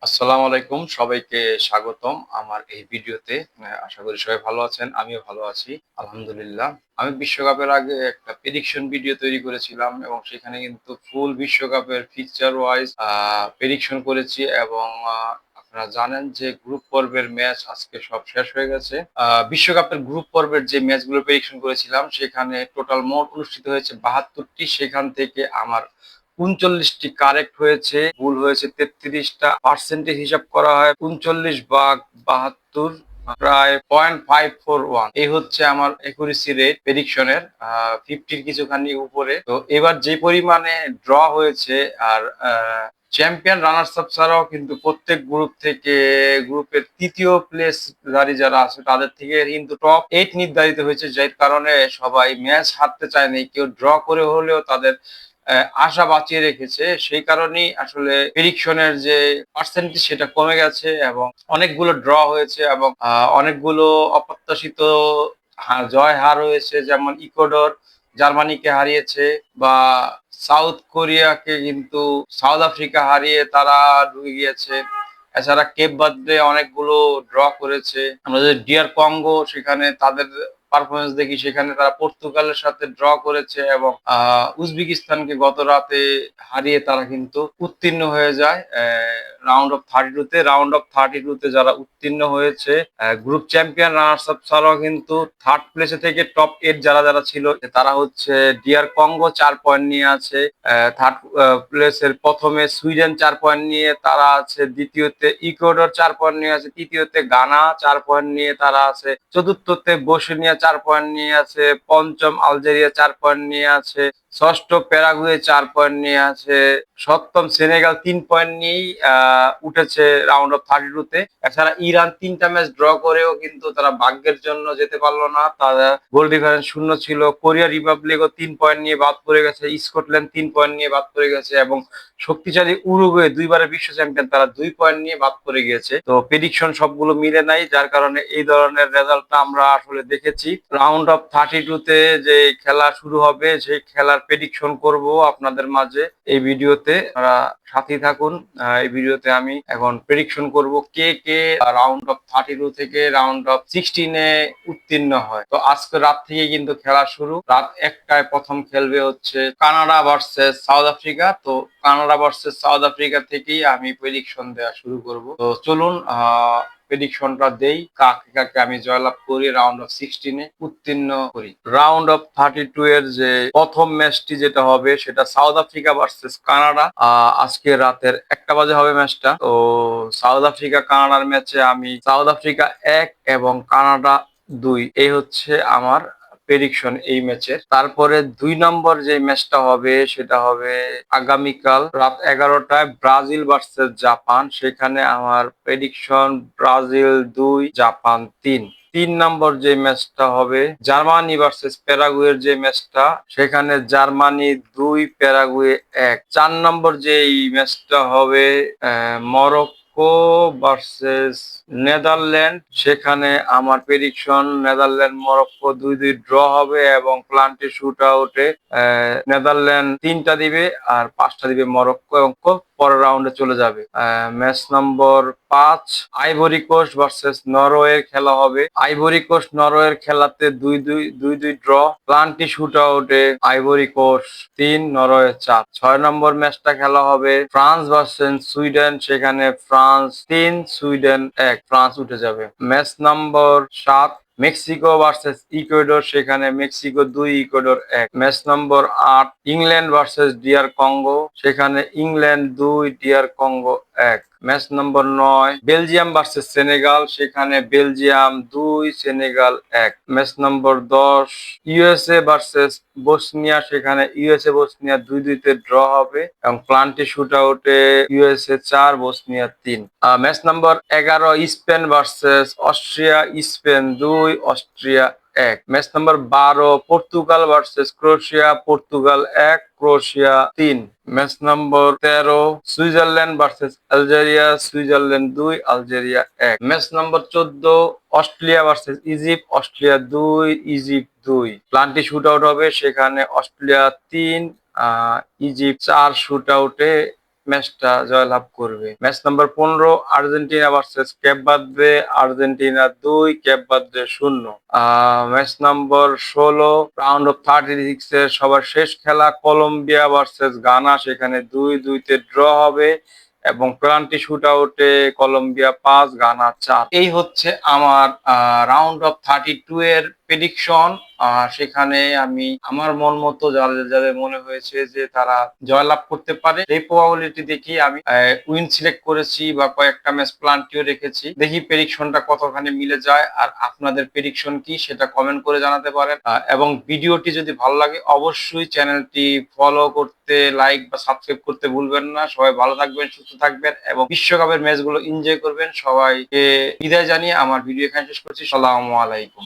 আসসালামু আলাইকুম, সবাইকে স্বাগতম আমার এই ভিডিওতে। আশা করি সবাই ভালো আছেন, আমিও ভালো আছি আলহামদুলিল্লাহ। আমি বিশ্বকাপের আগে একটা প্রেডিকশন ভিডিও তৈরি করেছিলাম এবং সেখানে কিন্তু ফুল বিশ্বকাপের ফিকচার ওয়াইজ প্রেডিকশন করেছি এবং আপনারা জানেন যে গ্রুপ পর্বের ম্যাচ আজকে সব শেষ হয়ে গেছে। বিশ্বকাপের গ্রুপ পর্বের যে ম্যাচগুলো প্রেডিকশন করেছিলাম সেখানে টোটাল মোট অনুষ্ঠিত হয়েছে ৭২টি। সেখান থেকে আমার ৩৯টি কারেক্ট হয়েছে, ভুল হয়েছে ৩৩টা। পার্সেন্টেজ হিসাব করা হয় ৩৯ ভাগ ৭২, প্রায় 0.541। এই হচ্ছে আমার একুরেসি রেট প্রেডিকশনের, 50-র কিছুখানি উপরে। তো এবার যে পরিমাণে ড্র হয়েছে আর চ্যাম্পিয়ন রানার্স আপ ছাড়াও কিন্তু প্রত্যেক গ্রুপ থেকে গ্রুপের তৃতীয় প্লেস যারা আছে তাদের থেকে কিন্তু টপ 8 নির্ধারিত হয়েছে, যার কারণে সবাই ম্যাচ হারতে চায়নি, কেউ ড্র করে হলেও তাদের আশা বাঁচিয়ে রেখেছে। সেই কারণেই আসলে প্রেডিকশনের যে পার্সেন্টেজ সেটা কমে গেছে এবং অনেকগুলো ড্র হয়েছে এবং অনেকগুলো অপ্রত্যাশিত জয় হার হয়েছে, যেমন ইকুয়েডর জার্মানিকে হারিয়েছে বা সাউথ কোরিয়াকে কিন্তু সাউথ আফ্রিকা হারিয়ে তারা ঢুকে গিয়েছে। এছাড়া কেপ বার্দে অনেকগুলো ড্র করেছে। আমরা যদি ডিয়ার কঙ্গো সেখানে তাদের পারফরমেন্স দেখি, সেখানে তারা পর্তুগালের সাথে ড্র করেছে এবং উজবেকিস্তানকে গত রাতে হারিয়ে তারা কিন্তু উত্তীর্ণ হয়ে যায় রাউন্ড অফ 32-তে যারা উত্তীর্ণ হয়েছে, গ্রুপ চ্যাম্পিয়ন রানার্স আপ ছাড়াও কিন্তু থার্ড প্লেসে থেকে টপ 8 যারা যারা ছিল তারা হচ্ছে ডিয়ার কঙ্গো 4 পয়েন্ট নিয়ে আছে। থার্ড প্লেসের প্রথমে সুইডেন 4 পয়েন্ট নিয়ে তারা আছে, দ্বিতীয়তে ইকুয়েডর 4 পয়েন্ট নিয়ে আছে, তৃতীয়তে গানা 4 পয়েন্ট নিয়ে তারা আছে, চতুর্থতে বসনিয়া 4 পয়েন্ট নিয়ে আছে, পঞ্চম আলজেরিয়া 4 পয়েন্ট নিয়ে আছে, ষষ্ঠ প্যারাগুয়ে 4 পয়েন্ট নিয়ে আছে, সপ্তম সেনেগাল 3 পয়েন্ট নিয়েই উঠেছে রাউন্ড অফ 32-তে। এছাড়া ইরান 3টা ম্যাচ ড্র করেও কিন্তু তারা ভাগ্যের জন্য যেতে পারলো না, তারা গোল ডিফারেন্স শূন্য ছিল। কোরিয়া রিপাবলিকও 3 পয়েন্ট নিয়ে বাদ পড়ে গেছে, স্কটল্যান্ড 3 পয়েন্ট নিয়ে বাদ পড়ে গেছে এবং শক্তিশালী উরুগুয়ে, দুইবারের বিশ্ব চ্যাম্পিয়ন, তারা 2 পয়েন্ট নিয়ে বাদ পড়ে গিয়েছে। তো প্রেডিকশন সবগুলো মিলে নাই, যার কারণে এই ধরনের রেজাল্টটা আমরা আসলে দেখেছি। রাউন্ড অফ 32-তে যে খেলা শুরু হবে সেই খেলার প্রেডিকশন করব আপনাদের মাঝে এই ভিডিওতে, আপনারা সাথেই থাকুন। এই ভিডিওতে আমি এখন প্রেডিকশন করব কে কে রাউন্ড অফ 32 থেকে রাউন্ড অফ 16-এ উত্তীর্ণ হয়। তো আজকে রাত থেকে কিন্তু খেলা শুরু, রাত 1টায় প্রথম খেলবে হচ্ছে কানাডা ভার্সেস সাউথ আফ্রিকা। তো কানাডা ভার্সেস সাউথ আফ্রিকা থেকেই আমি প্রেডিকশন দেওয়া শুরু করব। তো চলুন প্রেডিকশনটা দেই, কাকে কাকে আমি জয়লাভ করি, রাউন্ড অফ 16-এ উত্তীর্ণ করি। রাউন্ড অফ 32 এর যে প্রথম ম্যাচটি যেটা হবে সেটা সাউথ আফ্রিকা ভার্সেস কানাডা। আজকে রাতের 1টা বাজে হবে ম্যাচটা। তো সাউথ আফ্রিকা কানাডার ম্যাচে আমি সাউথ আফ্রিকা 1 এবং কানাডা 2, এই হচ্ছে আমার প্রেডিকশন এই ম্যাচের। তারপরে 2 নম্বর যে ম্যাচটা হবে সেটা হবে আগামীকাল রাত 11টায় ব্রাজিল ভার্সেস জাপান। সেখানে আমার প্রেডিকশন ব্রাজিল 2, জাপান 3। 3 নম্বর যে ম্যাচটা হবে জার্মানি ভার্সেস প্যারাগুয়ের যে ম্যাচটা, সেখানে জার্মানি 2, প্যারাগুয়ে 1। 4 নম্বর যে এই ম্যাচটা হবে মরক্কো ভার্সেস নেদারল্যান্ড, সেখানে আমার প্রেডিকশন নেদারল্যান্ড মরক্কো 2-2 ড্র হবে এবং প্লান্টি শুট আউটে নেদারল্যান্ড 3টা দিবে আর 5টা দিবে মরক্কো এবং পরের রাউন্ডে চলে যাবে। Match number 5 Ivory Coast versus নরওয়ের খেলা হবে। আইভরি কোস্ট নরওয়ের খেলাতে 2-2 ড্র, প্লান্টি শুট আউটে আইভরি কোস্ট 3, নরওয়ে 4। 6 নম্বর ম্যাচটা খেলা হবে ফ্রান্স ভার্সেস সুইডেন, সেখানে ফ্রান্স 3, সুইডেন 1, ফ্রান্স উঠে যাবে। Match number 7 Mexico versus Ecuador, সেখানে Mexico 2, Ecuador 1। Match number 8 England versus DR Congo, সেখানে England 2, DR Congo 1। Match number 9 Belgium versus Senegal, সেখানে Belgium 2, Senegal 1। Match number 10 USA versus Bosnia, সেখানে USA Bosnia 2-2-তে draw হবে এবং penalty shoot আউটে USA 4, Bosnia 3। Match number 11 Spain versus Austria, Spain 2, Austria 1। Match number 12 Portugal versus Croatia, Portugal 1, Croatia 3। Match number 13 Switzerland versus Algeria, Switzerland 2, Algeria 1। Match number 14 Australia versus Egypt, Australia 2, Egypt 2। Penalty shoot out হবে, সেখানে Australia 3, Egypt 4 shoot আউটে ম্যাচটা জয়লাভ করবে। Match number 15 Argentina versus Cape Verde, Argentina 2 Cape Verde 0। Match number 16 round of 36 এর সবার শেষ খেলা কলম্বিয়া ভার্সেস গানা, সেখানে 2-2 ড্র হবে এবং পেনাল্টি শুট আউটে কলম্বিয়া 5 গানা 4। এই হচ্ছে আমার রাউন্ড অফ 32 এর প্রেডিকশন। সেখানে আমি আমার মন মতো যাদের যাদের মনে হয়েছে যে তারা জয়লাভ করতে পারে এই প্রবাবিলিটি দেখি আমি উইন সিলেক্ট করেছি বা কয়েকটা ম্যাচ প্ল্যানটিও রেখেছি। দেখি প্রেডিকশনটা কতখানি মিলে যায়। আর আপনাদের প্রেডিকশন কি সেটা কমেন্ট করে জানাতে পারেন। এবং ভিডিওটি যদি ভালো লাগে অবশ্যই চ্যানেলটি ফলো করতে, লাইক বা সাবস্ক্রাইব করতে ভুলবেন না। সবাই ভালো থাকবেন, সুস্থ থাকবেন এবং বিশ্বকাপের ম্যাচগুলো এনজয় করবেন। সবাইকে বিদায় জানিয়ে আমার ভিডিও এখানে শেষ করছি। সালামু আলাইকুম।